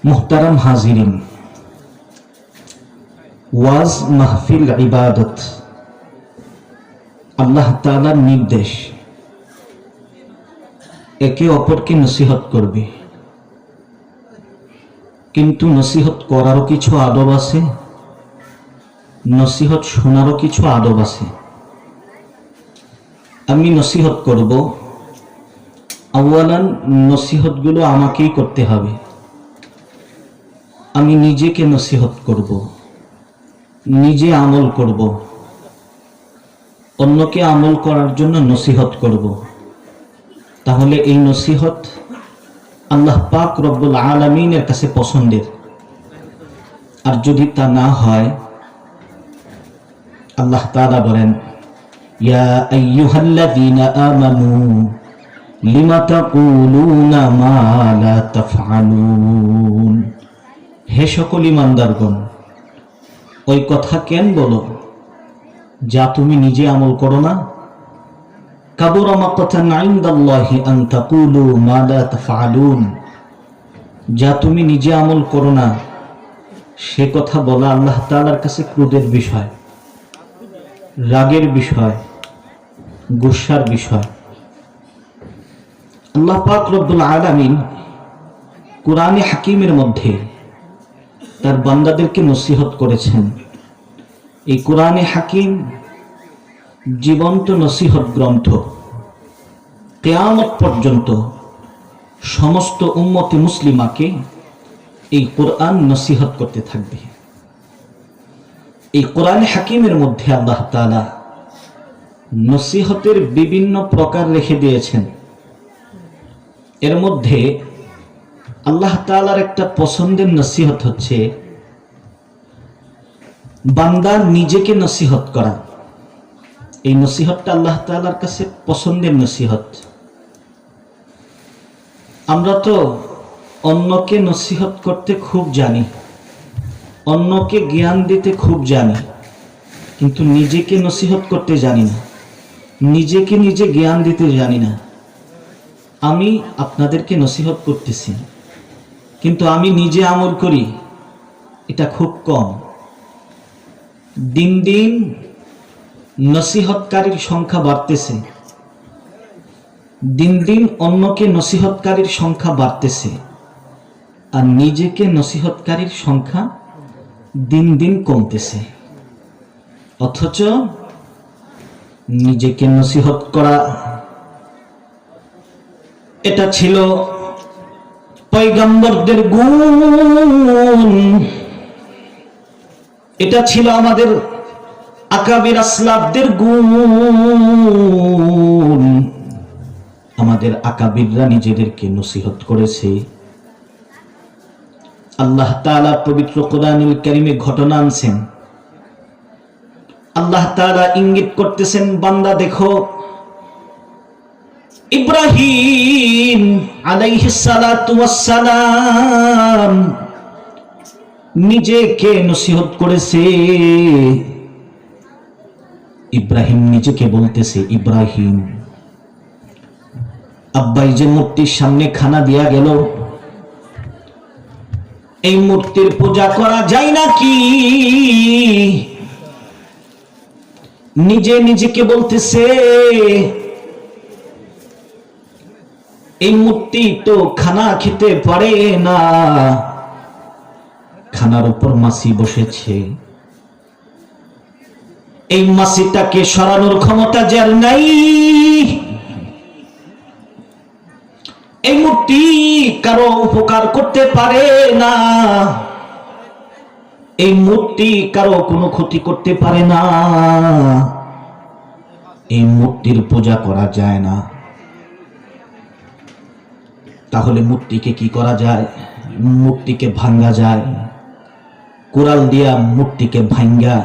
মুহতারাম হাজিরিন, ওয়াজ মাহফিল ইবাদত আল্লাহ তাআলার নির্দেশ। একে অপরকে নসিহত করবে, কিন্তু নসিহত করারও কিছু আদব আছে, নসিহত শোনারও কিছু আদব আছে। আমি নসিহত করব, আওয়ালান নসিহতগুলো আমাকেই করতে হবে। আমি নিজেকে নসিহত করব, নিজে আমল করব, অন্যকে আমল করার জন্য নসিহত করব। তাহলে এই নসিহত আল্লাহ পাক রব্বুল আলামিনের কাছে পছন্দের। আর যদি তা না হয়, আল্লাহ তাআলা বলেন, ইয়া আইয়ুহাল্লাযীনা আমানু লিমা তাকুলুনা মা লা তাফআলুন। হে সকল ঈমানদারগণ, ওই কথা কেন বলো যা তুমি নিজে আমল করো না? কাবুরা মাকতান ইনদাল্লাহি আন তাকুলু মা লা তাফআলুন। যা তুমি নিজে আমল করো না, সে কথা বলা আল্লাহ তাআলার কাছে ক্রোধের বিষয়, রাগের বিষয়, গুসার বিষয়। আল্লাহ পাক রব্বুল আলামিন কুরআনে হাকিমের মধ্যে তার বান্দাদেরকে নসিহত করেছেন। এই কুরআনে হাকিম জীবন্ত নসিহত গ্রন্থ। কিয়ামত পর্যন্ত সমস্ত উম্মতে মুসলিমাকে এই কোরআন নসিহত করতে থাকবে। এই কোরআনে হাকিমের মধ্যে আল্লাহ তাআলা নসিহতের বিভিন্ন প্রকার রেখে দিয়েছেন। এর মধ্যে আল্লাহ তাআলার একটা পছন্দের নসিহত হচ্ছে বান্দার নিজেকে নসিহত করা। এই নসিহতটা আল্লাহ তাআলার কাছে পছন্দের নসিহত। আমরা তো অন্যকে নসিহত করতে খুব জানি, অন্যকে জ্ঞান দিতে খুব জানি, কিন্তু নিজেকে নসিহত করতে জানি না, নিজেকে নিজে জ্ঞান দিতে জানি না। আমি আপনাদেরকে নসিহত করতেছি, কিন্তু আমি নিজে আমল করি এটা খুব কম। দিন দিন নসিহতকারীর সংখ্যা বাড়তেছে, দিন দিন অন্যকে নসিহতকারীর সংখ্যা বাড়তেছে, আর নিজেকে নসিহতকারীর সংখ্যা দিন দিন কমতেছে। অথচ নিজেকে নসিহত করা এটা ছিল পয়গম্বরদের গুণ, এটা ছিল আমাদের আকাবির আসলাফদের গুণ। আমাদের আকাবিররা নিজেদেরকে নসিহত করেছে। আল্লাহ তাআলা পবিত্র কোরআনুল কারীমে ঘটনা আনছেন। আল্লাহ তাআলা ইঙ্গিত করতেছেন, বান্দা দেখো, ইব্রাহিম আলাইহিস সালাতু ওয়াস সালাম নিজেকে নসিহত করেছে। ইব্রাহিম নিজেকে বলতেছে, ইব্রাহিম, আব্বাই যে মূর্তির সামনে খানা দিয়া গেল, এই মূর্তির পূজা করা যায় নাকি? নিজে নিজেকে বলতেছে, এই মূর্তি তো খানা খেতে পারে না, খানার উপর মাছি বসেছে, এই মাছিটাকে সরানোর ক্ষমতা যার নাই। এই মূর্তি কারো উপকার করতে পারে না, এই মূর্তি কারো কোনো ক্ষতি করতে পারে না, এই মূর্তির পূজা করা যায় না। তাহলে মূর্তিকে কি করা যায়? মূর্তিকে ভাঙ্গা যায়। কোরাল দিয়া মূর্তিকে ভাঙ্গা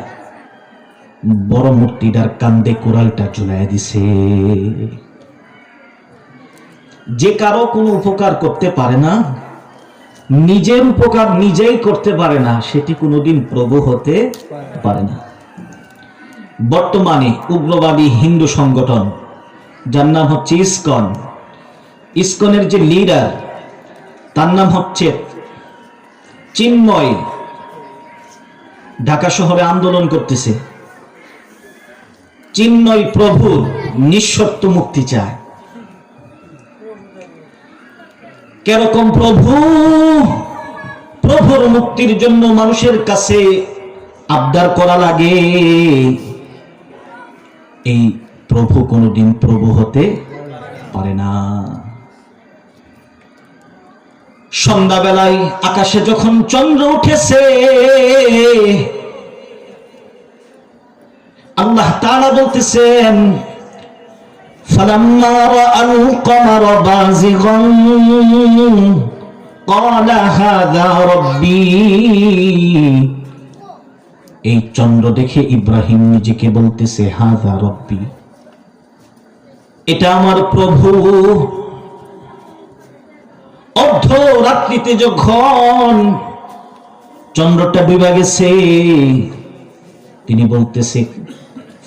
বড় মূর্তিটার কান্দে কোরালটা ঝুলাই দিছে। যে কারো কোনো উপকার করতে পারে না, নিজের উপকার নিজেই করতে পারে না, সেটি কোনোদিন প্রভু হতে পারে না। বর্তমানে উগ্রবাদী হিন্দু সংগঠন যার নাম হচ্ছে ইসকনের যে লিডার তার নাম হচ্ছে চিন্ময় ঢাকা শহরে আন্দোলন করতেছে, চিন্ময় প্রভুর নিঃশর্ত মুক্তি চায়। কেরকম প্রভু? প্রভুর মুক্তির জন্য মানুষের কাছে আবদার করা লাগে। এই প্রভু কোনোদিন প্রভু হতে পারে না। সন্ধ্যাবেলায় আকাশে যখন চন্দ্র উঠেছে, আল্লাহ তাআলা বলতেছেন, ফালাম্মা রাআল কমারা বাযিগান ক্বালা হাযা রাব্বী। এই চন্দ্র দেখে ইব্রাহিম নিজেকে বলতেছে, হাযা রাব্বী, এটা আমার প্রভু। অর্ধরাত্রিতে যখন চন্দ্রটা ডুবে গেছে, তিনি বলতেছে,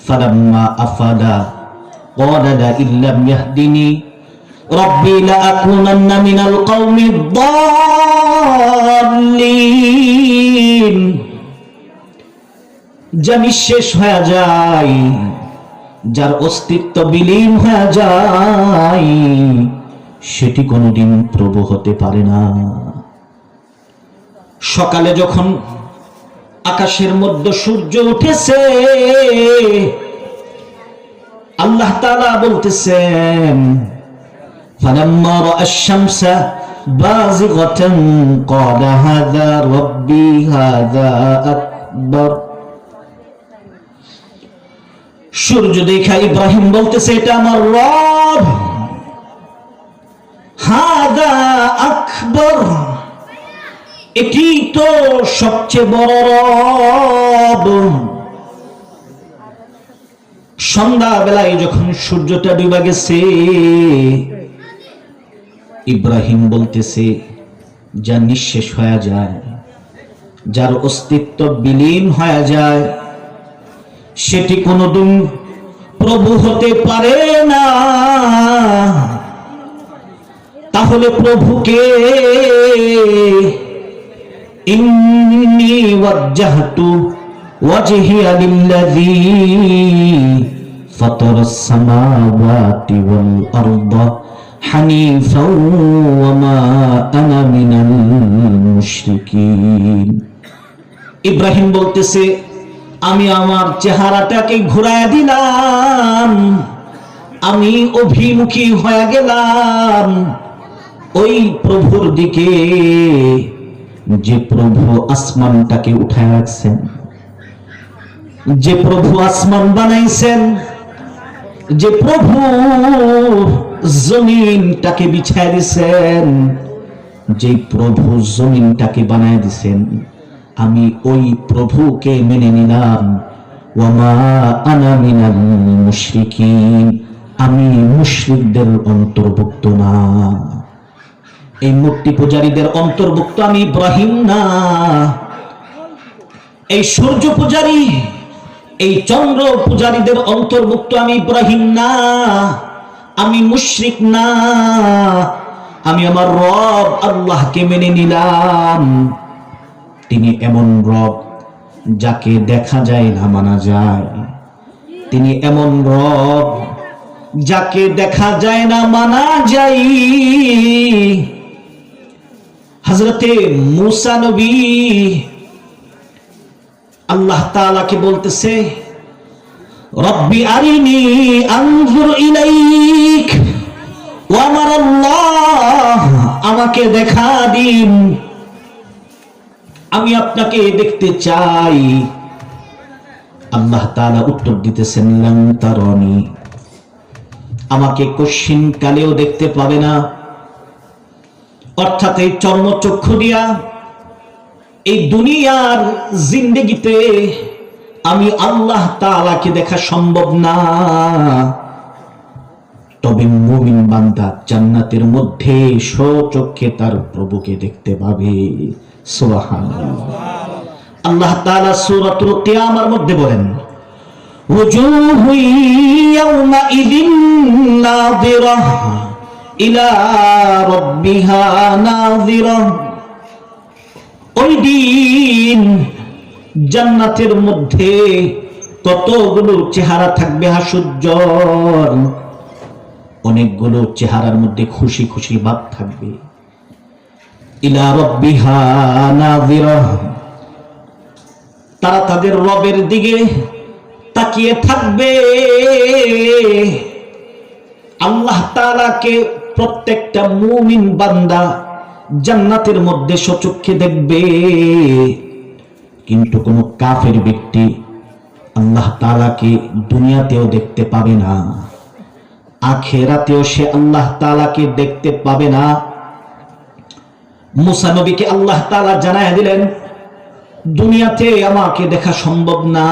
ফালাম্মা আফাদা ক্বালা লা ইল্লাম ইয়াহদিনি রাব্বি লা আকুনান্না মিনাল কওমিদ দাল্লিন। যা নিঃশেষ হয়ে যায়, যার অস্তিত্ব বিলীন হয়ে যায়, সেটি কোনোদিন প্রভু হতে পারে না। সকালে যখন আকাশের মধ্যে সূর্য উঠেছে, আল্লাহ তাআলা বলতেছেন, ফালাম্মা রাআশ শামসা বাযিগাতান ক্বালা হাযা রাব্বী হাযা আকবার। সূর্য দেখা ইব্রাহিম বলতেছে, এটা আমার রব, হাযা আকবার, এটি তো সবচেয়ে বড় রব। সন্ধ্যাবেলায় যখন সূর্যটা ডুবে গেছে, ইব্রাহিম বলতেছে, যা নিঃশেষ হয়ে যায়, যার অস্তিত্ব বিলীন হয়ে যায়, সেটি কোনোদিন প্রভু হতে পারে না। তাহলে প্রভুকে, ইন্নী ওয়াজ্জাহতু ওয়াজহিয়া লিল্লাযী ফাতারাস সামাওয়াতি ওয়াল আরদা হানিফাও ওয়া মা আনা মিনাল মুশরিকিন। ইব্রাহিম বলতেছে, আমি আমার চেহারাটাকে ঘুরায় দিলাম, আমি অভিমুখী হয়ে গেলাম ওই প্রভুর দিকে, যে প্রভু আসমানটাকে উঠায় রাখছেন, যে প্রভু আসমান বানাইছেন, যে প্রভু জমিনটাকে বিছায় দিছেন, যে প্রভু জমিনটাকে বানায় দিছেন, আমি ওই প্রভুকে মেনে নিলাম। ওয়া মা আনা মিনাল মুশরিকিন, আমি মুশরিকদের অন্তর্ভুক্ত না, এই মূর্তি পূজারীদের অন্তর্ভুক্ত আমি ইব্রাহিম না। এই সূর্য পূজারী, এই চন্দ্র পূজারীদের অন্তর্ভুক্ত আমি ইব্রাহিম না, আমি মুশরিক না। আমি আমার রব আল্লাহকে মেনে নিলাম। তিনি এমন রব যাকে দেখা যায় না মানা যায়, তিনি এমন রব যাকে দেখা যায় না মানা যায়। হযরতে মূসা নবী আল্লাহ তাআলাকে বলতেছে, রব্বি আরিনি আনজুর ইলাইক, ও আমার আল্লাহ, আমাকে দেখা দিন, আমি আপনাকে দেখতে চাই। আল্লাহ তাআলা উত্তর দিতেছেন, লান তারানি, আমাকে কশিন কালেও দেখতে পাবে না। অর্থাৎ এই চর্মচক্ষু দিয়া এই দুনিয়ার জিন্দেগিতে আমি আল্লাহ তাআলাকে দেখা সম্ভব না। তবে মুমিন বান্দা জান্নাতের মধ্যে স্বচক্ষে তার প্রভুকে দেখতে পাবে। সুবহানাল্লাহ। আল্লাহ তাআলা সূরাতুল কিয়ামার মধ্যে বলেন, ওয়াজুহু ইয়াওমাইযিন নাযিরাহ ইলা রাব্বিহা নাযিরাহ। ওই দিন জান্নাতের মধ্যে কতগুলো চেহারা থাকবে হাস্যোজ্জ্বল, অনেকগুলো চেহারার মধ্যে খুশি খুশি ভাব থাকবে। ইলা রাব্বিহা নাযিরা, তারা তাদের রবের দিকে তাকিয়ে থাকবে। আল্লাহ তাআলাকে প্রত্যেকটা মুমিন বান্দা জান্নাতের মধ্যে সচক্ষে দেখবে, কিন্তু কোন কাফের ব্যক্তি আল্লাহ তাআলাকে দুনিয়াতেও দেখতে পাবে না, আখিরাতেও সে আল্লাহ তাআলাকে দেখতে পাবে না। মুসা নবীকে আল্লাহ তাআলা জানায়া দিলেন, দুনিয়াতে আমাকে দেখা সম্ভব না।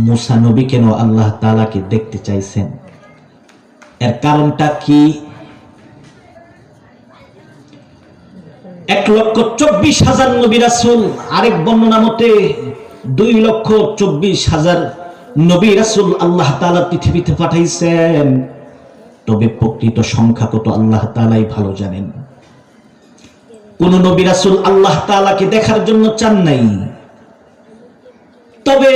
মুসা নবী কেন আল্লাহ তাআলাকে দেখতে চাইছেন? এর কারণটা কি? 1,24,000 নবী রাসূল, আরেক বর্ণনা মতে 2,24,000 নবী রাসূল আল্লাহ তাআলা পৃথিবীতে পাঠাইছেন। তবে প্রকৃত সংখ্যা কত আল্লাহ তাআলাই ভালো জানেন। কোন নবী রাসূল আল্লাহ তাআলাকে দেখার জন্য চান নাই। তবে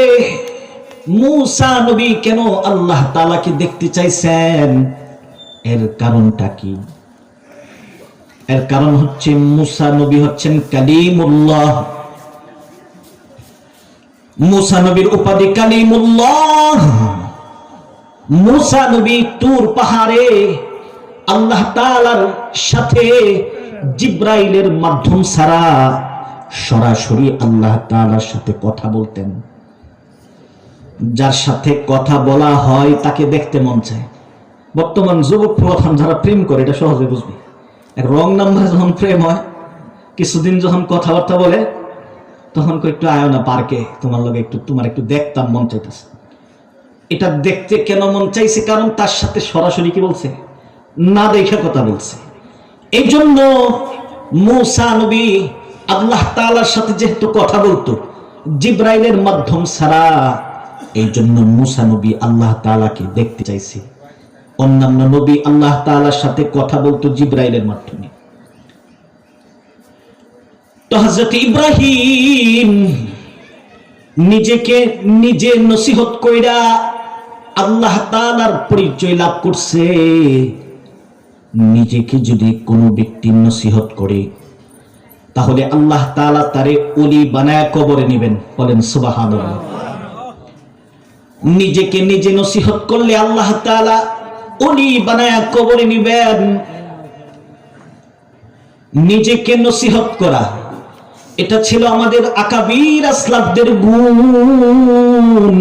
মুসা নবী কেন আল্লাহ তাআলাকে দেখতে চাইছেন? এর কারণটা কি? এর কারণ হচ্ছে মুসা নবী হচ্ছেন কালিমুল্লাহ। মুসা নবীর উপাধি কালিমুল্লাহ। মুসা নবী তুর পাহাড়ে আল্লাহ তাআলার সাথে জিব্রাইলের মাধ্যম ছাড়া সরাসরি আল্লাহ তাআলার সাথে কথা বলতেন। যার সাথে কথা বলা হয় তাকে দেখতে মন চায়। বর্তমান যুবক প্রধান যারা প্রেম করে এটা সহজে বুঝবে। এক রং নাম্বার যখন প্রেম হয়, কিছুদিন যখন কথাবার্তা বলে, তখন একটু আয় না পার্কে, তোমার একটু দেখতাম, মন চাইতেছে। এটা দেখতে কেন মন চাইছে? কারণ তার সাথে সরাসরি কি বলছে, না দেখে কথা বলছে। এই জন্য মুসা নবী আল্লাহ তাআলার সাথে যেহেতু কথা বলতো জিব্রাইলের মাধ্যম ছাড়া, এই জন্য মুসা নবী আল্লাহ তাআলাকে দেখতে চাইছে। অন্যান্য নবী আল্লাহ তাআলার সাথে কথা বলতো জিব্রাইলের মাধ্যমে। তো হযরত ইব্রাহিম নিজেকে নিজে নসিহত কইরা আল্লাহ তাআলার পরিচয় লাভ করছে। নিজেকে যদি কোনো ব্যক্তি নসিহত করে, তাহলে আল্লাহ তাআলা তারে ওলি বানায়া কবরে নেবেন। বলেন সুবহানাল্লাহ। নিজেকে নিজে নসিহত করলে আল্লাহ তাআলা ওলি বানায়া কবরে নেবেন। নিজেকে নসিহত করা, এটা ছিল আমাদের আকাবির আসলাফদের গুণ।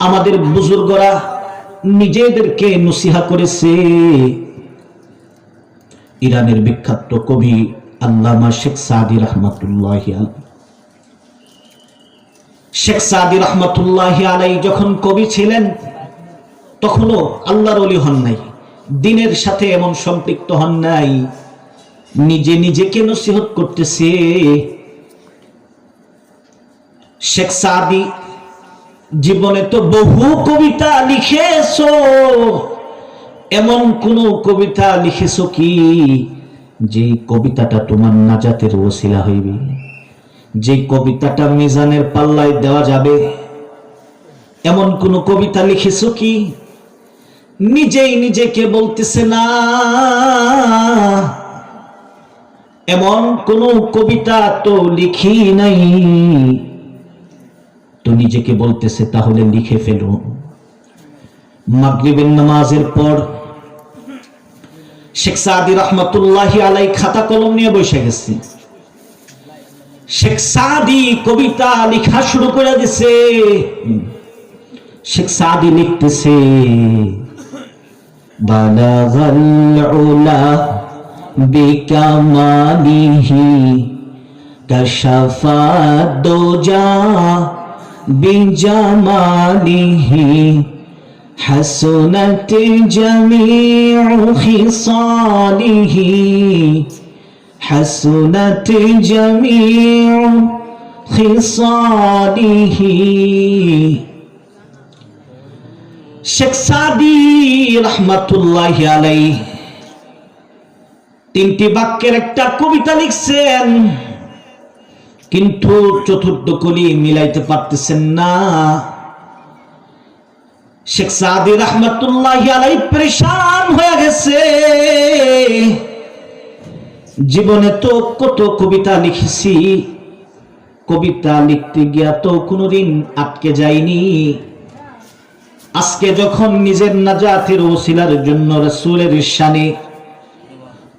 আমাদের বুজুর্গরা নিজেদেরকে নসিহত করেছে। ইরানের বিখ্যাত কবি আল্লামা শেখ সাদি রহমাতুল্লাহি আলাইহি, শেখ সাদি রহমাতুল্লাহি আলাইহি যখন কবি ছিলেন, তখনও আল্লাহর ওলি হন নাই, দ্বীনের সাথে এমন সম্পৃক্ত হন নাই। নিজে নিজেকে নসিহত করতেছে। শেখ সাদি জীবনে তো বহু কবিতা লিখেছো, এমন কোন কবিতা লিখেছো কি যে কবিতাটা তোমার নাজাতের ওসিলা হইবে, যে কবিতাটা মিজানের পাল্লায় দেওয়া যাবে? এমন কোন কবিতা লিখেছো কি? নিজেই নিজেকে বলতেছে না, এমন কোন কবিতা তো লিখি নাই। তো নিজেকে বলতেছে, তাহলে লিখে ফেলো। মাগরিবের নামাজের পর শেখ সাদি রহমাতুল্লাহি আলাইহি খাতা কলম নিয়ে বসে গেছে। শেখ সাদি কবিতা লেখা শুরু করে দিছে। শেখ সাদি লিখতেছে, বালাগাল উলা বিকামালিহি কাশাফা দুজা বিজামালিহি حسنت جميع خصاله حسنت جميع خصاله শেখ সাদি রহমাতুল্লাহি আলাইহি তিনটি বাক্যের একটা কবিতা লিখছেন, কিন্তু চতুর্থ কলি মিলাইতে পারতেছেন না। শেখ সাদি রহমতুল্লাহি আলাইহি পরেশান হয়ে গেছে। জীবনে তো কত কবিতা লিখেছি, কবিতা লিখতে গিয়া তো কোনোদিন আটকে যায়নি। আজকে যখন নিজের নাজাতের ওসিলার জন্য রাসূলের শানে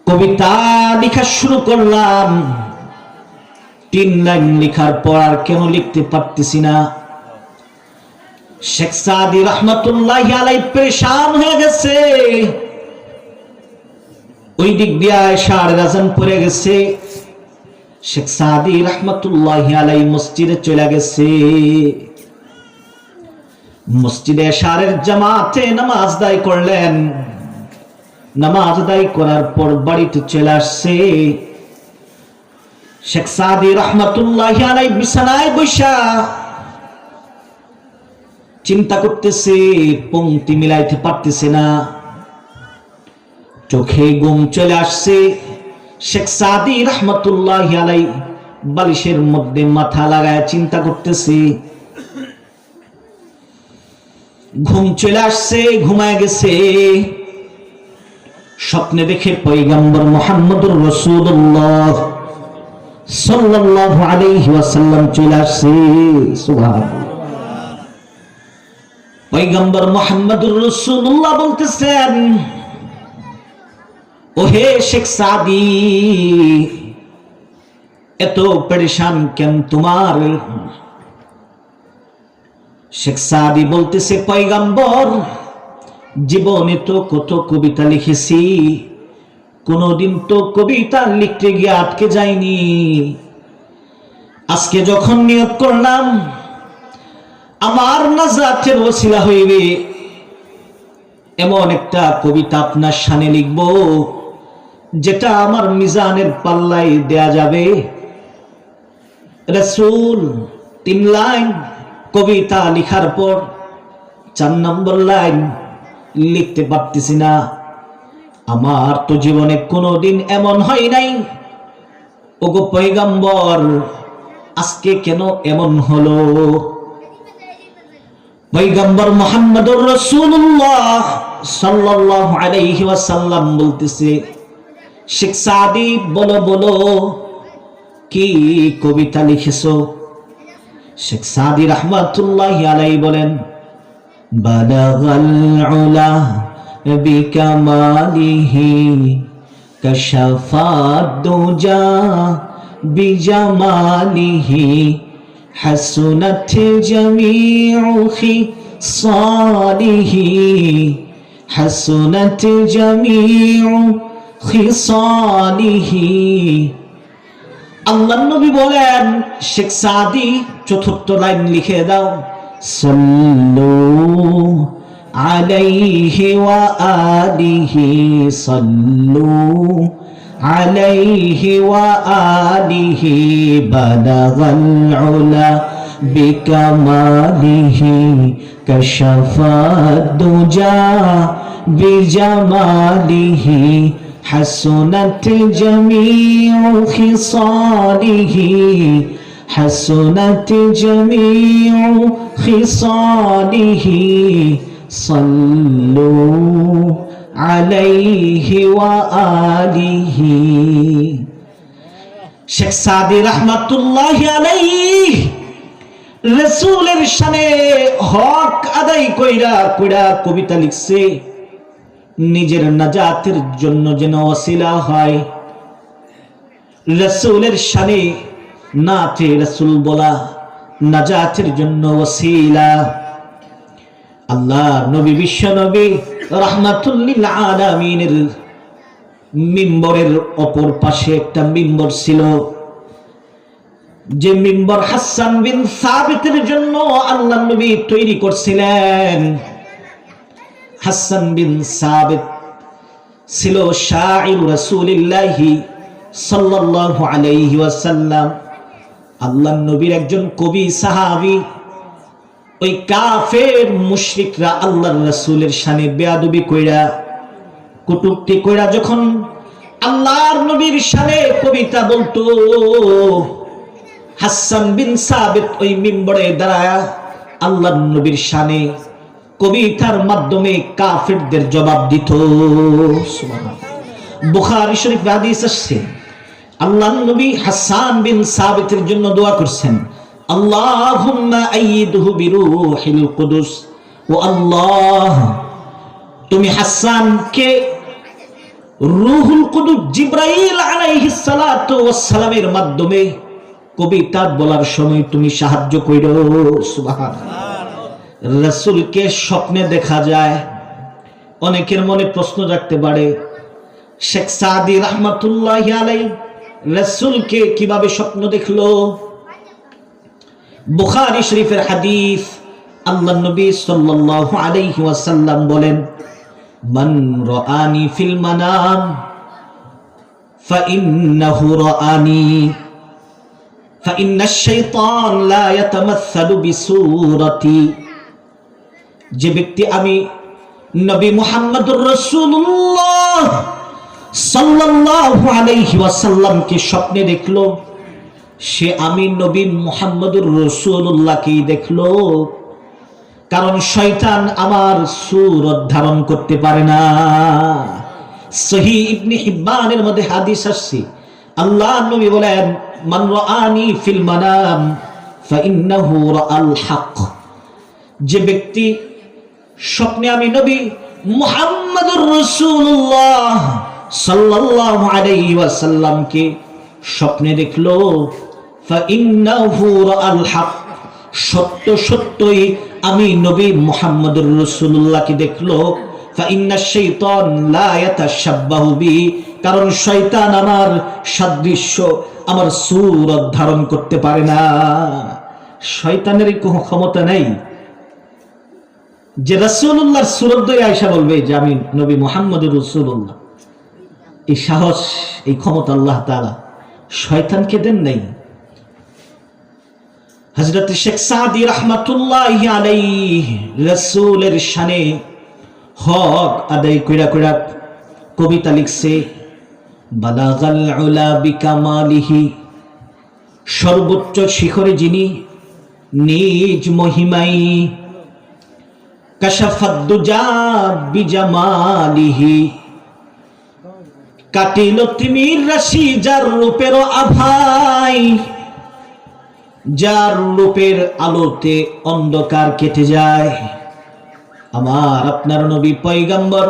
কবিতা লেখা শুরু করলাম, 3 লাইন লেখার পর আর কেন লিখতে পারতেছি না। শেখ সাদি রহমতুল্লাহি আলাইহি পরেশান হয়ে গেছে। ওই দিক দিয়ে এশারের আযান পড়ে গেছে। শেখ সাদি রহমতুল্লাহি আলাইহি মসজিদে চলে গেছে। মসজিদে এশারের জামাতে নামাজ আদায় করলেন। নামাজ আদায় করার পর বাড়িতে চলে আসছে। শেখ সাদি রহমতুল্লাহি আলাইহি বিছানায় বসা চিন্তা করতেছে, পংক্তি মিলাইতে পারতেছে না, চোখে ঘুম চলে আসছে। শেখ সাদি রহমতুল্লাহি আলাইহি বালিশের মধ্যে মাথা লাগায় চিন্তা করতেছে। ঘুম চলে আসছে, ঘুমায় গেছে। স্বপ্নে দেখে পয়গম্বর মুহাম্মদুর রাসূলুল্লাহ সাল্লাল্লাহু আলাইহি ওয়াসাল্লাম চলে আসছে। সুবহানাল্লাহ। পয়গম্বর মুহাম্মদুর রাসূলুল্লাহ বলতেছেন, ওহে শেখ সাদি, এত পরেশান কেন তোমার? শেখ সাদি বলতেছে, পয়গম্বর, জীবনে তো কত কবিতা লিখেছি, কোনদিন তো কবিতা লিখতে গিয়ে আটকে যায়নি। আজকে যখন নিয়ত করলাম আমার নাজাতের ওসিলা হইবে, এমন একটা কবিতা আপনার শানে লিখব যেটা আমার মিজানের পাল্লায় দেয়া যাবে। রাসূল 3 লাইন কবিতা লিখার পর 4 নম্বর লাইন লিখতে পারতেছি না। আমার তো জীবনে কোনোদিন এমন হয় নাই। ওগো পয়গম্বর, আজকে কেন এমন হলো? পয়গম্বর মুহাম্মদুর রাসূলুল্লাহ সাল্লাল্লাহু আলাইহি ওয়াসাল্লাম বলতেছে, শেখ সাদি বলো বলো, কি কবিতা লিখেছো? শেখ সাদি রাহমাতুল্লাহি আলাইহি বলেন, বালাগাল উলা বিকামালিহি কাশাফাদ দুজা বিজামালিহি حسنت جميع خصاله حسنت جميع خصاله। আল্লাহর নবী বলেন, শেখ সাদি 4th লাইন লিখে দাও, সাল্লু আলাইহি ওয়া আলিহি সাল্লু عليه وآله بلغ العلا بكماله كشف الدجى بجماله حسنت جميع خصاله حسنت جميع خصاله صلوا আলাইহি ওয়া আলিহি। শেখ সাদি রাহমাতুল্লাহি আলাইহি রাসূলের শানে হক আদায় কইরা কইরা কবিতা লিখছে, নিজের নাজাতের জন্য যেন ওসিলা হয়। রাসূলের শানে নাতে রাসূল বলা নাজাতের জন্য ওসিলা। আল্লাহ নবী বিশ্ব নবী রাহমাতুল লিল আলামিনের মিম্বরের অপর পাশে একটা মিম্বর ছিল, যে মিম্বর হাসান বিন সাবিতের জন্য আল্লাহ নবী তৈরি করছিলেন। হাসান বিন সাবিত ছিল শাইর রাসূলুল্লাহি সাল্লাল্লাহু আলাইহি ওয়াসাল্লাম, আল্লাহ নবীর একজন কবি সাহাবী। ওই কাফের মুশরিকরা আল্লাহর রাসূলের শানে বেয়াদবি কইরা কটূক্তি কইরা যখন আল্লাহর নবীর শানে কবিতা বলতো। হাসান বিন সাবিত ওই মিম্বরে দাঁড়ায়া আল্লাহর নবীর শানে কবিতার মাধ্যমে কাফিরদের জবাব দিত। সুবহানাল্লাহ। বুখারী শরীফ হাদিস আছে, আল্লাহর নবী হাসান বিন সাবিতের জন্য দোয়া করছেন, আল্লাহুম্মা আইয়িদহু বিরূহিল কুদুস। ও আল্লাহ, তুমি হাসানকে রূহুল কুদুস জিবরাইল আলাইহিস সালাতু ওয়াস সালামের মাধ্যমে কবিতা বলার সময় তুমি সাহায্য কইরো। সুবহানাল্লাহ। রাসূলকে স্বপ্নে দেখা যায়। অনেকের মনে প্রশ্ন জাগতে পারে, শেখ সাদি রাহমাতুল্লাহি আলাইহি রাসূলকে কিভাবে স্বপ্ন দেখলো? বুখারী শরীফের হাদিস, আল্লাহর নবী সাল্লাল্লাহু আলাইহি ওয়াসাল্লাম বলেন, মান রাআনি ফিল মানাম ফাইন্নাহু রাআনি ফাইন্নাশ শাইতান লা ইয়াতামাসসালু বিসূরাতি। যে ব্যক্তি আমি নবী মুহাম্মদুর রাসূলুল্লাহ সাল্লাল্লাহু আলাইহি ওয়াসাল্লামকে স্বপ্নে দেখলো, সে আমি নবী মুহাম্মদুর রাসূলুল্লাহকেই দেখলো। কারণ শয়তান আমার সূরত ধারণ করতে পারে না। সহিহ ইবনে হিব্বানের মধ্যে হাদিস আসছে, আল্লাহর নবী বলেন, মান রাআনি ফিল মানাম ফাইন্নাহু রাআল হক। যে ব্যক্তি স্বপ্নে আমি নবী মুহাম্মদুর রাসূলুল্লাহ সাল্লাল্লাহু আলাইহি ওয়াসাল্লামকে স্বপ্নে দেখলো, ফাইন্নাহু রাআল হক, সত্য সত্যই আমি নবী মুহাম্মদুর রাসূলুল্লাহকে দেখলো। ফাইন্নাশ শাইতান লা ইয়াতাশাব্বাহু বি, কারণ শয়তান আমার সাদৃশ্য, আমার সূরত ধারণ করতে পারে না। শয়তানের কোনো ক্ষমতা নেই যে রাসূলুল্লাহর সূরত ধরে আয়েশা বলবে যে আমি নবী মুহাম্মদুর রাসূলুল্লাহ। এই সাহস, এই ক্ষমতা আল্লাহ তাআলা শয়তানকে দেন নাই। হযরত শেখ সাদি রাহমাতুল্লাহি আলাইহি রাসূলের শানে হক আদায় কইরা কইরা কবিতা লিখছে, বালাগাল উলা বিকামালিহি, সর্বোচ্চ শিখরে যিনি নিজ মহিমাই, কাশাফাদ দুজা বিজামালিহি, কাটিল তিমির রাশি যার রূপের আভাই, যার রূপের আলোতে অন্ধকার কেটে যায়। আমার আপনার নবী পয়গম্বর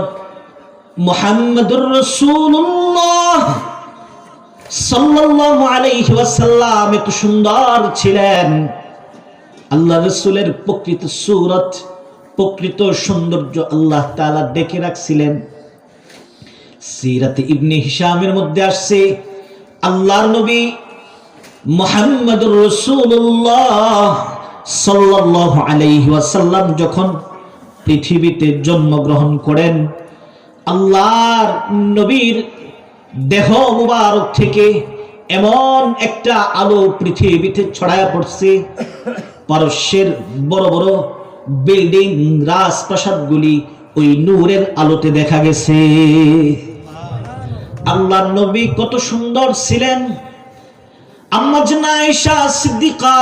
মুহাম্মদুর রাসূলুল্লাহ সাল্লাল্লাহু আলাইহি ওয়াসাল্লাম এত সুন্দর ছিলেন। আল্লাহ রাসূলের প্রকৃত সূরত, প্রকৃত সৌন্দর্য আল্লাহ তাআলা দেখে রাখছিলেন। সিরাতে ইবনে হিশামের মধ্যে আসছে, আল্লাহর নবী মুহাম্মদুর রাসূলুল্লাহ সাল্লাল্লাহু আলাইহি ওয়াসাল্লাম যখন পৃথিবীতে জন্মগ্রহণ করেন, আল্লাহর নবীর দেহ মুবারক থেকে এমন একটা আলো পৃথিবীতে ছড়ায়া পড়ছে, পারস্যের বড় বড় বিল্ডিং, রাজপ্রাসাদগুলি ওই নূরের আলোতে দেখা গেছে। আল্লাহর নবী কত সুন্দর ছিলেন। আম্মা জান আয়েশা সিদ্দিকা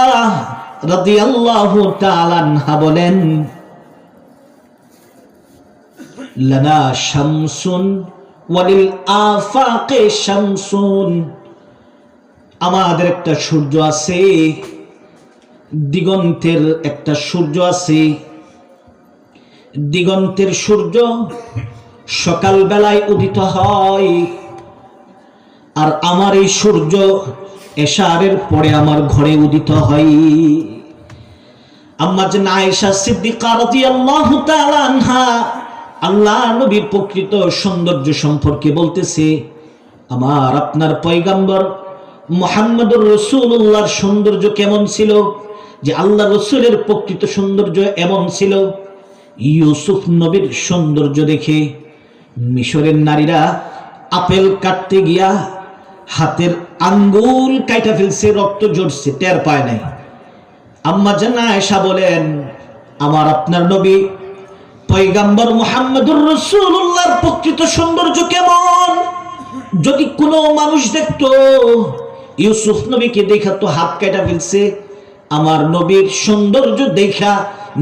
রাদিয়াল্লাহু তাআলা আনহা বলেন, লানা শামসুন ওয়ালিল আফাকে শামসুন, আমাদের একটা সূর্য আছে, দিগন্তের একটা সূর্য আছে। দিগন্তের সূর্য সকাল বেলায় উদিত হয়, আর আমার এই সূর্য এশারের পরে আমার ঘরে উদিত হয়। আম্মা জান আয়েশা সিদ্দিকা রাদিয়াল্লাহু তাআলা আনহা আল্লাহ নবীর প্রকৃত সৌন্দর্য সম্পর্কে বলতেছে, আমার আপনার পয়গম্বর মুহাম্মদুর রাসূলুল্লাহর সৌন্দর্য কেমন ছিল, যে আল্লাহ রাসূলের প্রকৃত সৌন্দর্য এমন ছিল। ইউসুফ নবীর সৌন্দর্য দেখে মিশরের নারীরা আপেল কাটতে গিয়া হাতের আঙ্গুল কাইটা ফেলছে, রক্ত ঝরছে, টের পায় নাই। আম্মা জান আয়েশা বলেন, আমার আপনার নবী পয়গম্বর মুহাম্মদুর রাসূলুল্লাহর প্রকৃত সৌন্দর্য কেমন, যদি কোনো মানুষ দেখতো ইউসুফ নবীকে দেখা তো হাত কাটা ফেলছে, আমার নবীর সৌন্দর্য দেখা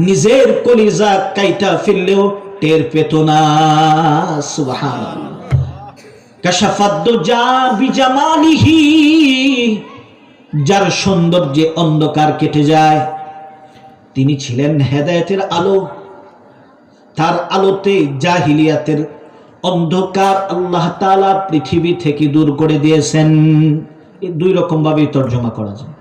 নিজের কলিজা কাইটা ফেললেও টের পেত না। সুবহানাল্লাহ। কাশাফাদ্দু যা বিজামালিহি, যার সৌন্দর্যে অন্ধকার কেটে যায়। তিনি ছিলেন হেদায়েতের আলো, তার আলোতে জাহিলিয়াতের অন্ধকার আল্লাহ তাআলা পৃথিবী থেকে দূর করে দিয়েছেন। এই দুই রকম ভাবে তরজমা করা যায়।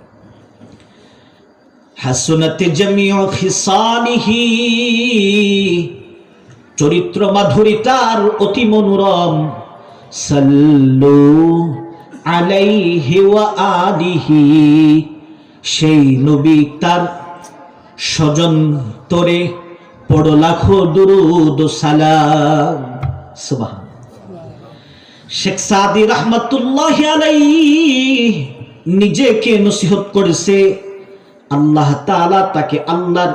হাসুনাত জামিউ খিসালিহি, চরিত্র মাধুরী তার অতি মনোরম। সাল্লু আলাইহি ওয়া আলিহি, সেই নবী তার স্বজন তোরে পড়ো লাখো দুরুদ ও সালাম। সুবহানাল্লাহ। শেখ সাদি রহমাতুল্লাহি আলাইহি নিজেকে নসিহত করেছে, আল্লাহ তাআলা তাকে আল্লাহর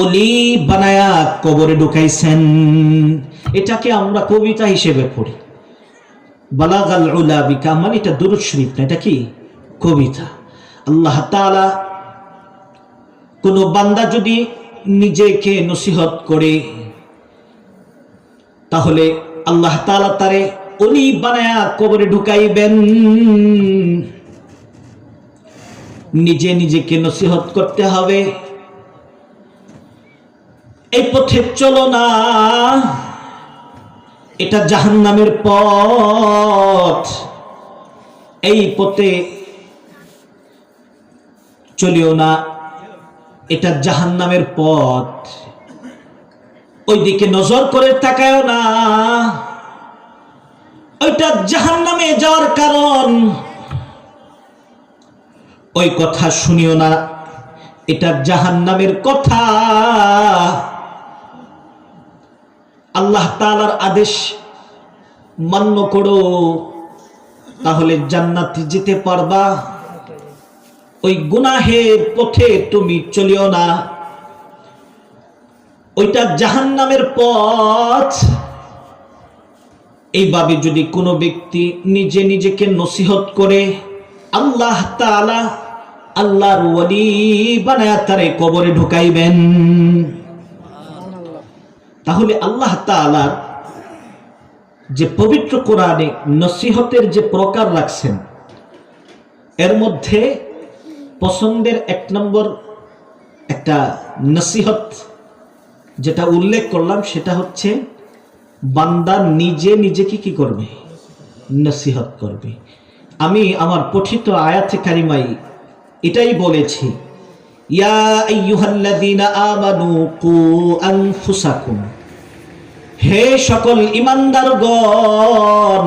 ওলি বানায়া কবরে ঢুকাইছেন। এটাকে আমরা কবিতা হিসেবে পড়ি, বালাগাল উলা বিকামাল, এটা দুরূদ শরীফ না, এটা কি কবিতা। আল্লাহ তাআলা কোন বান্দা যদি নিজেকে নসিহত করে, তাহলে আল্লাহ তাআলা তারে ওলি বানায়া কবরে ঢুকাইবেন। নিজে নিজেকে নসিহত করতে হবে, এই পথে চলো না, এটা জাহান্নামের পথ, এই পথে চলিও না, এটা জাহান্নামের পথ, ওই দিকে নজর করে তাকায়ও না, ওইটা জাহান্নামে যাওয়ার কারণ, ওই কথা শুনিও না, এটা জাহান্নামের কথা। আল্লাহ তাআলার আদেশ মান্য করো, তাহলে জান্নাতে যেতে পারবা। ওই গুনাহের পথে তুমি চলিও না, ওইটা জাহান্নামের পথ। এইভাবে যদি কোনো ব্যক্তি নিজে নিজেকে নসিহত করে, আল্লাহ তাআলা আল্লাহর ওলি বানায়া তারে কবরে ঢুকাইবেন। তাহলে আল্লাহ তাআলার যে পবিত্র কোরআনে নসিহতের যে প্রকার রাখছেন, এর মধ্যে পছন্দের এক নম্বর একটা নসিহত যেটা উল্লেখ করলাম, সেটা হচ্ছে বান্দা নিজে নিজেকে কি করবে, নসিহত করবে। আমি আমার পঠিত আয়াতে কারিমায় এটাই বলেছি, ইয়া আইয়ুহাল্লাযীনা আমানু কু আনফুসাকুম, হে সকল ঈমানদারগণ,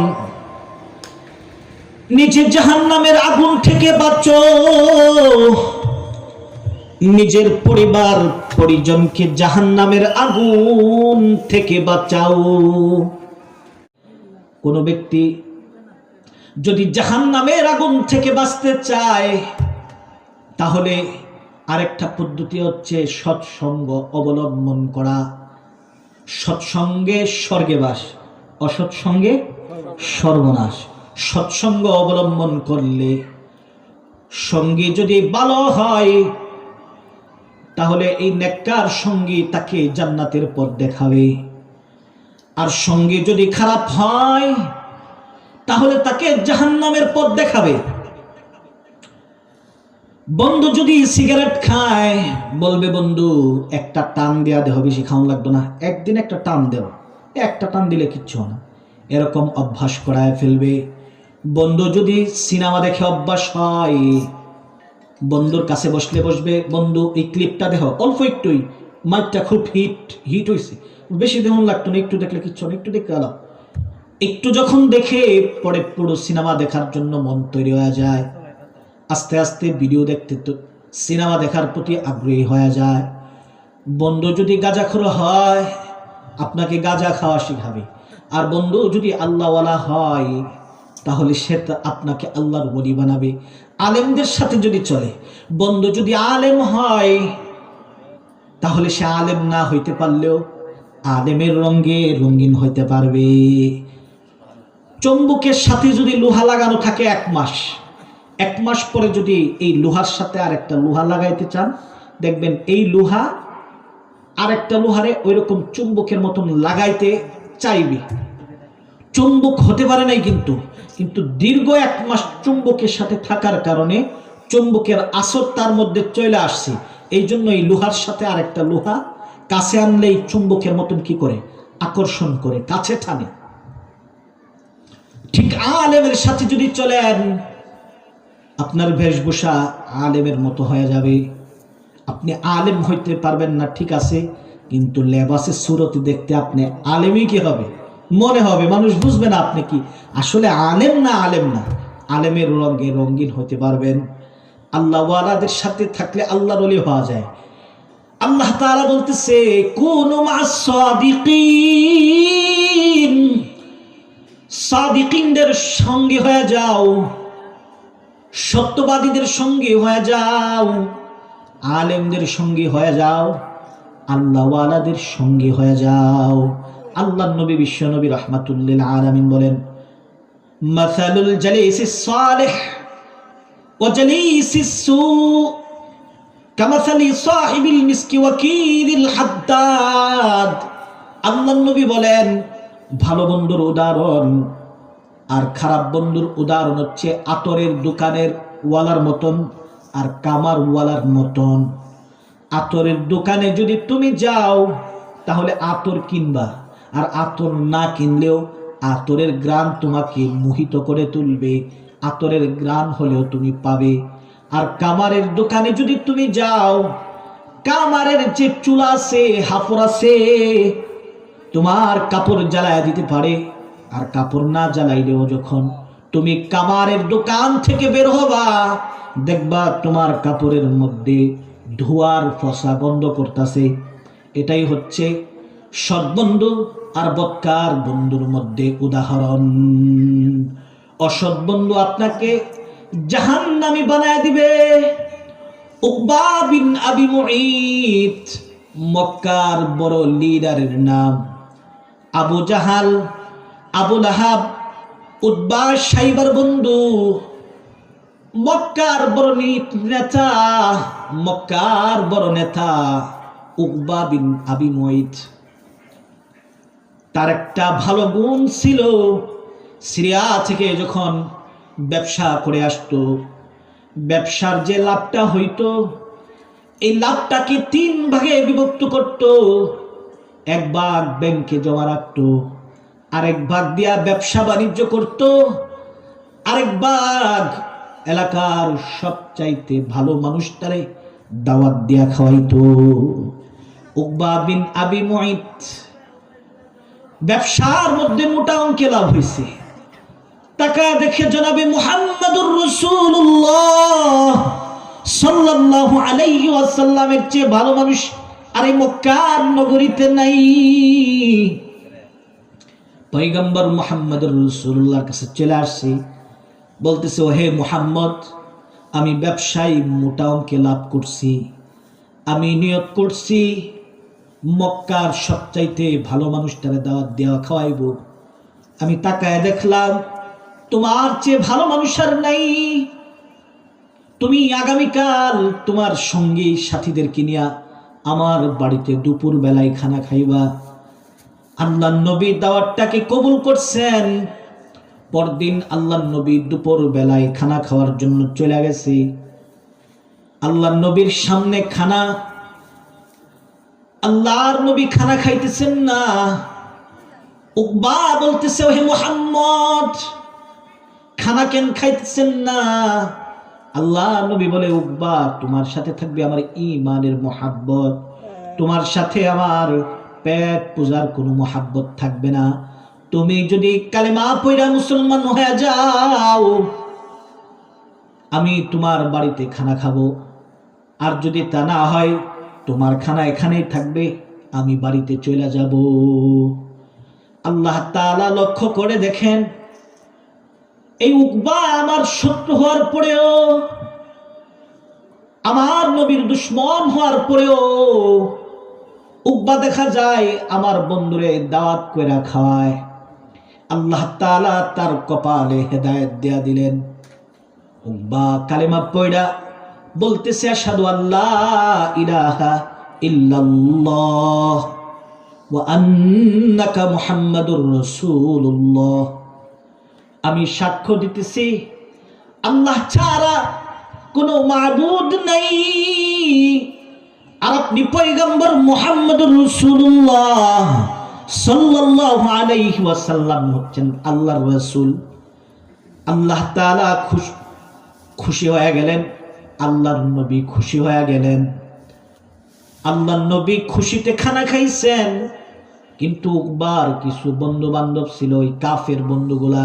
নিজে জাহান্নামের আগুন থেকে বাঁচো, নিজের পরিবার পরিজনকে জাহান্নামের আগুন থেকে বাঁচাও। কোন ব্যক্তি যদি জাহান্নামের আগুন থেকে বাঁচতে চায়, তাহলে আরেকটা পদ্ধতি হচ্ছে সৎসঙ্গ অবলম্বন করা। সৎসঙ্গে স্বর্গে বাস, অসৎসঙ্গে সর্বনাশ। সৎসঙ্গ অবলম্বন করলে, সঙ্গী যদি ভালো হয়, তাহলে এই নেককার সঙ্গী তাকে জান্নাতের পথ দেখাবে। আর সঙ্গী যদি খারাপ হয়, তাহলে তাকে জাহান্নামের পথ দেখাবে। বন্ধু যদি সিগারেট খায়, বলবে বন্ধু একটা টান দেয়া দেহ, বেশি খাওয়া লাগতো না, একদিন একটা টান দেও, একটা টান দিলে কিচ্ছু না, এরকম অভ্যাস করায় ফেলবে। বন্ধু যদি সিনেমা দেখে অভ্যাস হয়, বন্ধুর কাছে বসবে, বন্ধু এই ক্লিপটা দেখো, অল্প একটুই, মাইকটা খুব হিট হয়েছে, বেশি দেমন লাগতো না, একটু দেখলে কিচ্ছু না, একটু দেখে গেলাম। একটু যখন দেখে পরে পুরো সিনেমা দেখার জন্য মন তৈরি হয়ে যায়, আস্তে আস্তে ভিডিও দেখতে তো সিনেমা দেখার প্রতি আগ্রহী হয়ে যায়। বন্ধু যদি গাঁজাখোর হয়, আপনাকে গাঁজা খাওয়া শিখাবে। আর বন্ধু যদি আল্লাহওয়ালা হয়, তাহলে সে আপনাকে আল্লাহর ওলি বানাবে। আলেমদের সাথে যদি চলে, বন্ধু যদি আলেম হয়, তাহলে সে আলেম না হইতে পারলেও আলেমের রঙে রঙিন হইতে পারবে। চুম্বকের সাথে যদি লোহা লাগানো থাকে 1 মাস, 1 মাস পরে যদি এই লোহার সাথে আরেকটা লোহা লাগাইতে চান, দেখবেন এই লোহা আরেকটা লোহারে ওইরকম চুম্বকের মতন লাগাইতে চাইবে। চুম্বক হতে পারে নাই, কিন্তু দীর্ঘ 1 মাস চুম্বকের সাথে থাকার কারণে চুম্বকের আসর তার মধ্যে চলে আসছে। এই জন্য এই লোহার সাথে আরেকটা লোহা কাছে আনলেই চুম্বকের মতন কি করে আকর্ষণ করে, কাছে টানে। ঠিক আলেমের সাথে যদি চলেন, আপনার বেশভূষা আলেমের মতো হয়ে যাবে। আপনি আলেম হইতে পারবেন না ঠিক আছে, কিন্তু লেবাসের সুরতে দেখতে আপনি আলেমই কি হবে মনে হবে, মানুষ বুঝবে না আপনি কি আসলে আলেম না আলেমের রঙে রঙিন হতে পারবেন। আল্লাহ ওয়ালাদের সাথে থাকলে আল্লাহর ওলি হওয়া যায়। আল্লাহ তাআলা বলতেছে কুনু মা'আস সাদিকিন, সাদিকিনদের সঙ্গে হয়ে যাও, সত্যবাদীদের সঙ্গে হয়ে যাও, আলেমদের সঙ্গে হয়ে যাও, আল্লাহ ওয়ালাদের সঙ্গে হয়ে যাও। আল্লাহর নবী বিশ্ব নবী রাহমাতুল লিল আলামিন বলেন মাসালুল জালিসিস সালিহ ওয়া জালিসিস সু কামাসালি সাহিবিল মিসকি ওয়া কিরিল হাদ্দাদ। আল্লাহর নবী বলেন ভালো বন্ধুর উদাহরণ আর খারাপ বন্ধুর উদাহরণ হচ্ছে আতরের দোকানের ওয়ালার মতন আর কামার ওয়ালার মতন। আতরের দোকানে যদি তুমি যাও তাহলে আতর কিনবা, আর আতর না কিনলেও আতরের ঘ্রাণ তোমাকে মোহিত করে তুলবে, আতরের ঘ্রাণ হলেও তুমি পাবে। আর কামারের দোকানে যদি তুমি যাও, কামারের যে চুলা আছে হাফর আছে, তোমার কাপড় জ্বালায় দিতে পারে, আর কাপড় না জ্বালাইলেও যখন তুমি কামারের দোকান থেকে বের হবা, দেখবা তোমার কাপড়ের মধ্যে ধোয়ার ফসা গন্ধ করতেছে। এটাই হচ্ছে সৎ বন্ধু আর বদকার বন্ধুর মধ্যে উদাহরণ। অসৎ বন্ধু আপনাকে জাহান্নামী বানায় দিবে। উকবা বিন আবি মুঈত মক্কার বড় লিডারের নাম। আবু জাহাল, আবু লাহাব, উতবা সাইবার বন্ধু, মক্কার বড় নেতা, মক্কার বড় নেতা উকবা বিন আবি মুঈত। তার একটা ভালো গুণ ছিল, সিরিয়া থেকে যখন ব্যবসা করে আসতো, ব্যবসার যে লাভটা হইতো এই লাভটাকে 3 ভাগে বিভক্ত করত। 1 ভাগ ব্যাংকে জমা রাখতো, আরেক ভাগ দিয়া ব্যবসা বাণিজ্য করত, আরেক ভাগ এলাকার সবচাইতে ভালো মানুষটারে দাওয়াত দিয়া খাওয়াইতো। উকবা বিন আবি মুঈত ব্যবসার মধ্যে মোটা অঙ্কে লাভ হয়েছে। টাকা দেখে জনাবে মুহাম্মদুর রাসূলুল্লাহ সাল্লাল্লাহু আলাইহি ওয়াসাল্লামের চেয়ে ভালো মানুষ আর এই মক্কার নগরীতে নাই। পয়গম্বর মুহাম্মদুর রাসূলুল্লাহর কাছে চলে আসছে, বলতেছে ও হে মুহাম্মদ, আমি ব্যবসায় মোটা অঙ্কে লাভ করছি, আমি নিয়ত করছি মক্কার সবচাইতে ভালো মানুষটারে দাওয়াত দেওয়া খাওয়াইব। আমি তাকায় দেখলাম তোমার চেয়ে ভালো মানুষ আর নাই। তুমি আগামীকাল তোমার সঙ্গী সাথীদেরকে নিয়ে আমার বাড়িতে দুপুর বেলায় খানা খাইবা। আল্লাহর নবী দাওয়াতটাকে কবুল করছেন। পরদিন আল্লাহর নবী দুপুর বেলায় খানা খাওয়ার জন্য চলে গেছে। আল্লাহর নবীর সামনে খানা, আল্লাহর নবী খানা খাইতেছেন না। উকবা বলতেছে হে মুহাম্মদ, খানা কেন খাইতেছেন না? আল্লাহর নবী বলে উকবা, তোমার সাথে থাকবে আমার ঈমানের মুহাব্বত, তোমার সাথে আমার পেট পূজার কোনো মুহাব্বত থাকবে না। তুমি যদি কালেমা পড়া মুসলমান হয়ে যাও, আমি তোমার বাড়িতে খানা খাবো, আর যদি তা না হয় তোমার খানা এখানেই থাকবে, আমি বাড়িতে চলে যাব। আল্লাহ তাআলা লক্ষ্য করে দেখেন, এই উকবা আমার শত্রু হওয়ার পরেও, আমার নবীর দুশমন হওয়ার পরেও উকবা দেখা যায় আমার বন্ধুরে দাওয়াত করে খাওয়ায়। আল্লাহ তাআলা তার কপালে হেদায়েত দেয়া দিলেন। উকবা কালেমা পড়া বলতেছে আশহাদু আল্লা ইলাহা ইল্লাল্লাহ ওয়া আন্নাকা মুহাম্মাদুর রাসূলুল্লাহ। আমি সাক্ষ্য দিতেছি আল্লাহ ছাড়া কোনো মাবুদ নাই, আর আপনি পয়গম্বর মুহাম্মদুর রাসূলুল্লাহ সাল্লাল্লাহু আলাইহি ওয়াসাল্লাম হচ্ছেন আল্লাহর রাসূল। আল্লাহ তাআলা খুশি হয়ে গেলেন, আল্লাহর নবী খুশি হয়ে গেলেন। আল্লাহর নবী খুশিতে খানা খাইছেন, কিন্তু উকবার কিছু বন্ধু বান্ধব ছিল, ওই কাফের বন্ধুগুলা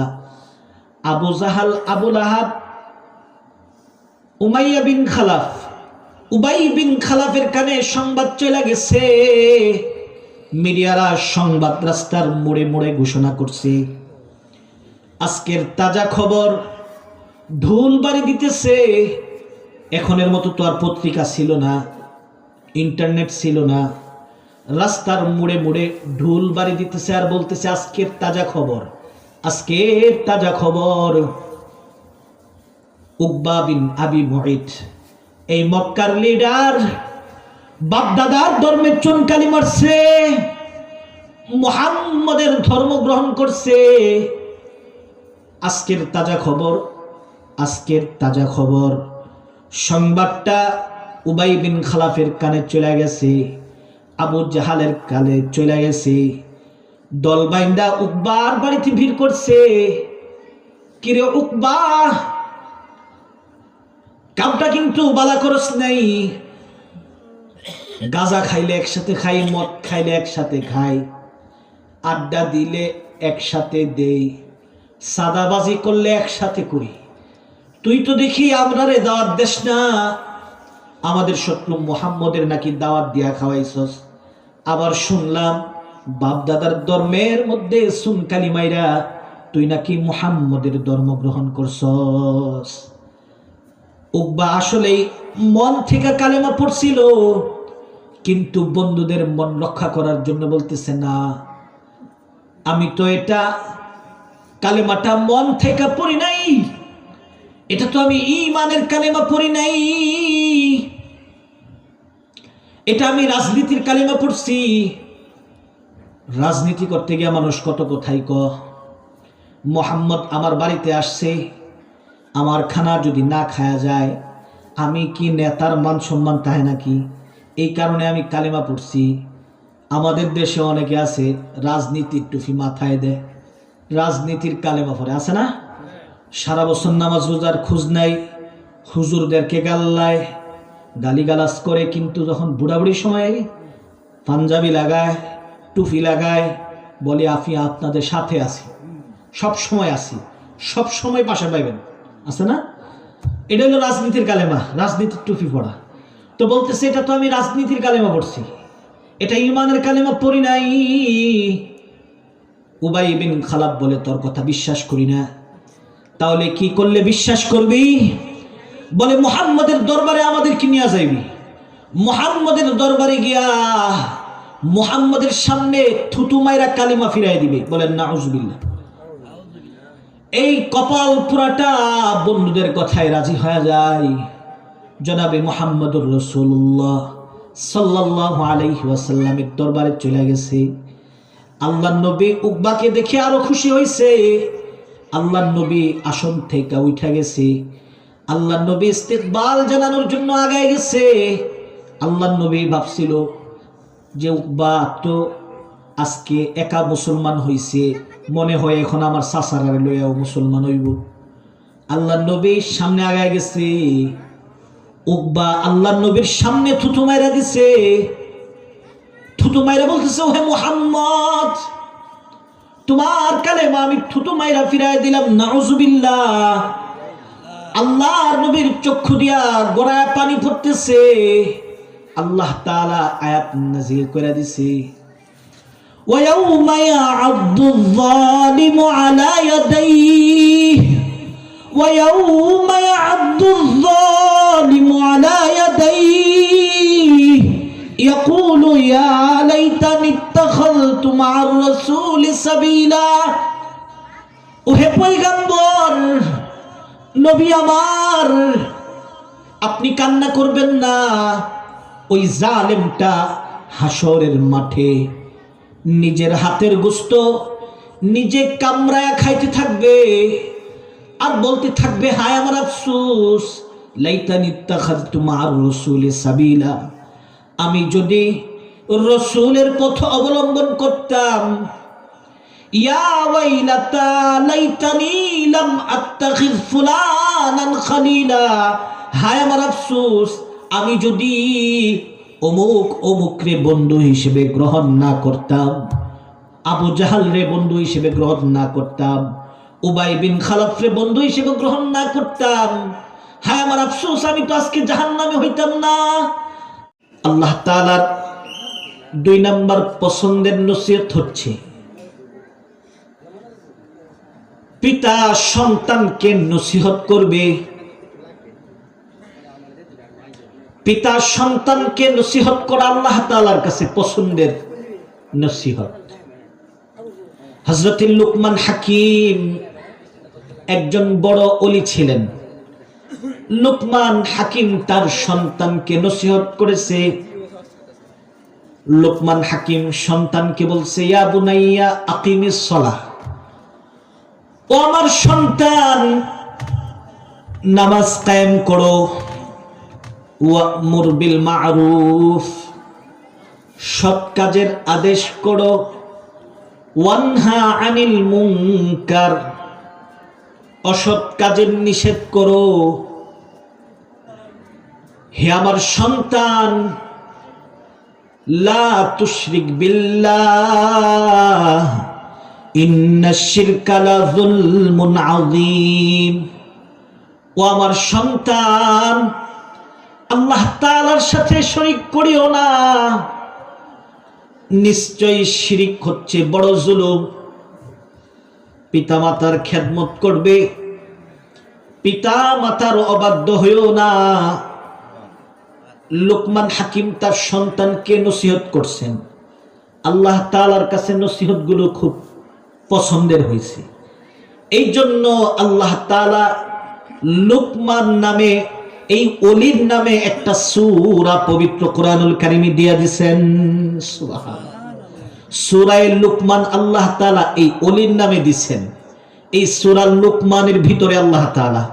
আবু জাহাল, আবু লাহাব, উমাইয়া বিন খালাফ, উবাই বিন খালাফের কানে সংবাদ চলে গেছে। মিডিয়ারা সংবাদ রাস্তার মোড়ে মোড়ে ঘোষণা করছে, আজকের তাজা খবর, ঢোল বাড়ি দিতেছে। এখনের মতো তো আর পত্রিকা ছিল না, ইন্টারনেট ছিল না, রাস্তার মোড়ে মোড়ে ঢোল বাড়ি দিতেছে আর বলতেছে আজকের তাজা খবর, আজকের তাজা খবর। উকবা বিন আবি মুঈত, এই মক্কার লিডার, বাপদাদার ধর্মে চুনকালি মারছে, মুহাম্মদের ধর্ম গ্রহণ করছে। আজকের তাজা খবর, আজকের তাজা খবর। সংবাদটা উবাই বিন খালাফের কানে চলে গেছে, আবু জাহালের কানে চলে গেছে। দল বাইন্দা উকবার বাড়িতে ভিড় করছে। কিরে উকবা, কামটা কিন্তু বালা করস নাই। গাঁজা খাইলে একসাথে খাই, মদ খাইলে একসাথে খাই, আড্ডা দিলে একসাথে দেই, সাদাবাজি করলে একসাথে করি। তুই তো দেখি আমরারে দাওয়াত দেস না, আমাদের শত্রু মুহাম্মদের নাকি দাওয়াত দিয়া খাওয়াইছস। আবার শুনলাম বাপদাদার ধর্মের মধ্যে সুনকালি মাইরা তুই নাকি মুহাম্মদের ধর্ম গ্রহণ করছস। উকবা আসলেই মন থেকে কালেমা পড়ছিল, কিন্তু বন্ধুদের মন রক্ষা করার জন্য বলতেছে না, আমি তো এটা কালেমাটা মন থেকে পড়ি নাই, এটা তো আমি ঈমানের কালেমা পড়ি নাই, এটা আমি রাজনীতির কালেমা পড়ছি। রাজনীতি করতে গিয়ে মানুষ কত কোথায় মুহাম্মদ আমার বাড়িতে আসছে, আমার খানা যদি না খায়া যায় আমি কি নেতার মান সম্মান তাহে নাকি? এই কারণে আমি কালেমা পড়ছি। আমাদের দেশে অনেকে আছে রাজনীতির টুপি মাথায় দেয়, রাজনীতির কালেমা পড়ে, আছে না? সারা বছর নামাজ রোজার খোঁজ নাই, হুজুরদেরকে গাল্লায়, গালিগালাজ করে, কিন্তু যখন বুড়াবুড়ির সময় পাঞ্জাবি লাগায়, টুপি লাগায়, বলে আমি আপনাদের সাথে আছি, সব সময় আছি, সব সময় পাশে পাইবেন, আছে না? এটা হলো রাজনীতির কালেমা, রাজনীতির টুপি পড়া। তো বলতেছে এটা তো আমি রাজনীতির কালেমা পড়ছি, এটা ঈমানের কালেমা পড়ি নাই। উবাই বিন খালাফ বলে তোর কথা বিশ্বাস করি না। তাহলে কি করলে বিশ্বাস করবি? বলে মুহাম্মদের দরবারে আমাদেরকে নিয়ে যাইবি, মুহাম্মদের দরবারে গিয়া মুহাম্মদের সামনে থুতু মাইরা কালিমা ফিরাই দিবে। বলেন নাউজুবিল্লাহ। এই কপাল পুরাটা বন্ধুদের কথায় রাজি হয়ে যায়। জনাবে মুহাম্মদুর রাসূলুল্লাহ সাল্লাল্লাহু আলাইহি ওয়াসাল্লামের দরবারে চলে গেছে। আল্লাহর নবী উকবাকে দেখে আরো খুশি হয়েছে। আল্লাহর নবী আসন থেকে উঠে গেছে, আল্লাহর নবী ইস্তেকবাল জানানোর জন্য আগায় গেছে। আল্লাহর নবী ভাবছিল যে উকবা তো আজকে একা মুসলমান হইছে, মনে হয় এখন আমার চাচারা লইয়াও মুসলমান হইব। আল্লাহর নবীর সামনে আগায় গেছে। উকবা আল্লাহর নবীর সামনে থুতু মাইরা দিছে। থুতু মাইরা বলতেছে, ওহে মুহাম্মদ, তোমার কালেমা আমি থুতু মাইরা ফিরাই দিলাম, নাউজুবিল্লাহ। আল্লাহর নবীর চক্ষু দিয়া গড়ায় পানি পড়তেছে। আল্লাহ তাআলা আয়াত নাযিল করে দিছে, وَيَوْمَ يَعَضُّ الظَّالِمُ عَلَى يَدَيْهِ وَيَوْمَ يَعَضُّ الظَّالِمُ عَلَى يَدَيْهِ يَقُولُ يَا لَيْتَنِي اتَّخَذْتُ مَعَ الرَّسُولِ سَبِيلًا। ওহে পয়গম্বর, নবী আমার, আপনি কান্না করবেন না। ওই জালেমটা হাসরের মাঠে নিজের হাতের গোশত নিজে কামড়ায়া খাইতে থাকবে আর বলতে থাকবে, হায় আমার আফসোস, লাইতানি ইত্তাখাযতু মা'আর রাসূলি সাবিলা, আমি যদি রাসূলের পথ অবলম্বন করতাম। ইয়া ওয়াইলাতা লাইতানি লাম আত্তাখিয ফুলানান খালিলা, হায় আমার আফসোস, আমি যদি অমুক অমুক রে বন্ধু হিসেবে গ্রহণ না করতাম, আবু জাহাল রে বন্ধু হিসেবে গ্রহণ না করতাম, উবাই বিন খালাফ রে বন্ধু হিসেবে গ্রহণ না করতাম, হায় আমার আফসোস, আমি তো আজকে জাহান্নামে হইতাম না। আল্লাহ তাআলার 2 নম্বর পছন্দের নসিহত হচ্ছে পিতা সন্তানকে নসিহত করবে। পিতা সন্তানকে নসিহত করা আল্লাহ তাআলার কাছে পছন্দের নসিহত। হযরত লুকমান হাকিম একজন বড় ওলি ছিলেন। লুকমান হাকিম তার সন্তানকে নসিহত করেছে। লুকমান হাকিম সন্তানকে বলছে, ইয়া বুনাইয়া আকিমিস সালাহ, ও আমার সন্তান, নামাজ কায়েম করো, ওয়া'মুর বিল মা'রুফ, সৎ কাজের আদেশ করো, ওয়ানহা আনিল মুনকার, অসৎ কাজের নিষেধ করো। হে আমার সন্তান, লা তুশরিক বিল্লাহ, ইন্নাশ শিরকা লাযুলমুন আযীম। ও আমার সন্তান, আল্লাহ তাআলার সাথে শরীক করিও না, নিশ্চয়ই শিরিক হচ্ছে বড় জুলুম। পিতামাতার খেদমত করবে, পিতামাতার অবাধ্য হইও না। লুকমান হাকিম তার সন্তানকে নসিহত করছেন। আল্লাহ তাআলার কাছে নসিহতগুলো খুব পছন্দের হয়েছে। এই জন্য আল্লাহ তাআলা লুকমান নামে, এই ওলির নামে একটা সূরা পবিত্র কোরআনুল কারীমে দিয়ে দিয়েছেন। সুবহানাল্লাহ। সূরা লুকমান আল্লাহ তাআলা এই ওলির নামে দিয়েছেন। এই সূরা লুকমানের ভিতরে আল্লাহ তাআলা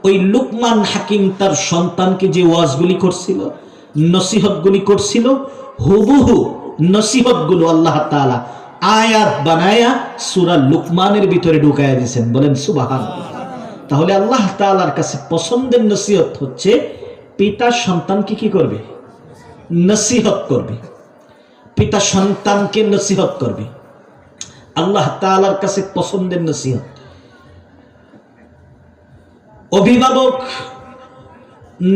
ওই লুকমান হাকিম তার সন্তানকে যে ওয়াজগুলি করছিল, নসিহতগুলি করছিল, হুবহু নসিহতগুলো আল্লাহ তাআলা আয়াত বানায়া সূরা লুকমানের ভিতরে ঢুকায়া দিয়েছেন। বলেন সুবহানাল্লাহ। তাহলে আল্লাহ তাআলার কাছে পছন্দের নসিহত হচ্ছে পিতা সন্তানকে কি করবে? নসিহত করবে। পিতা সন্তানকে নসিহত করবে, আল্লাহ তাআলার কাছে পছন্দের নসিহত। অভিভাবক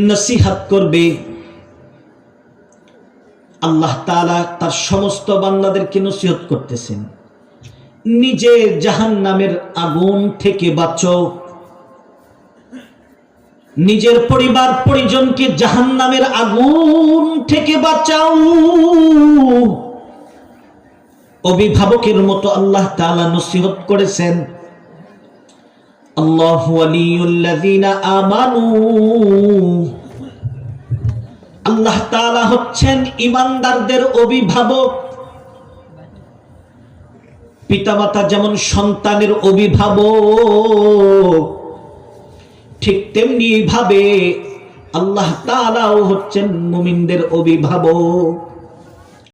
নসিহত করবে, আল্লাহ তাআলা তার সমস্ত বান্দাদেরকে নসিহত করতেছেন, নিজে জাহান্নামের আগুন থেকে বাঁচো, নিজের পরিবার পরিজনকে জাহান্নামের আগুন থেকে বাঁচাও। অভিভাবকের মতো আল্লাহ তাআলা নসিহত করেছেন, আল্লাহু ওয়ালিয়ুল্লাযীনা আমানু, আল্লাহ তাআলা হচ্ছেন ঈমানদারদের অভিভাবক। পিতামাতা যেমন সন্তানের অভিভাবক, ঠিক তেমনি ভাবে আল্লাহ তাআলাও হচ্ছেন মুমিনদের অভিভাবক।